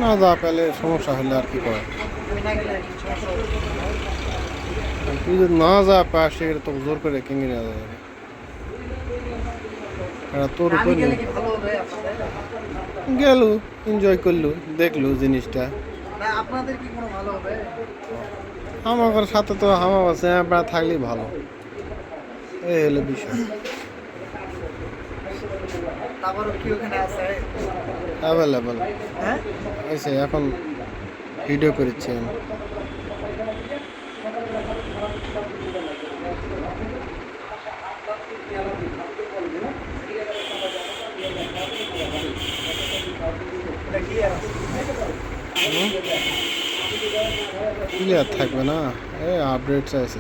না যা পেলে সমস্যা হলে আর কি করে। আমি না গেলে কি সমস্যা হবে? তুই যদি না যা পাস সেটা তো জোর করে কিনে নেওয়া যাবে না। এটা তোর আমি উপর গেলে কি ভালো হবে আপনাদের? গেল, এনজয় করলু, দেখলু জিনিসটা। না আপনাদের কি কোনো ভালো হবে? আমার সাথে তো হামা আছে, আপনারা থাকলেই ভালো, এই হলো বিষয়। তারপরও কি ওখানে আছে? অ্যাভেলেবল হ্যাঁ? আছে এখন, ভিডিও করেছি আমি। এটা কি আর আছে? ক্লিয়ার থাকবে না, এই আপডেট চাইছে।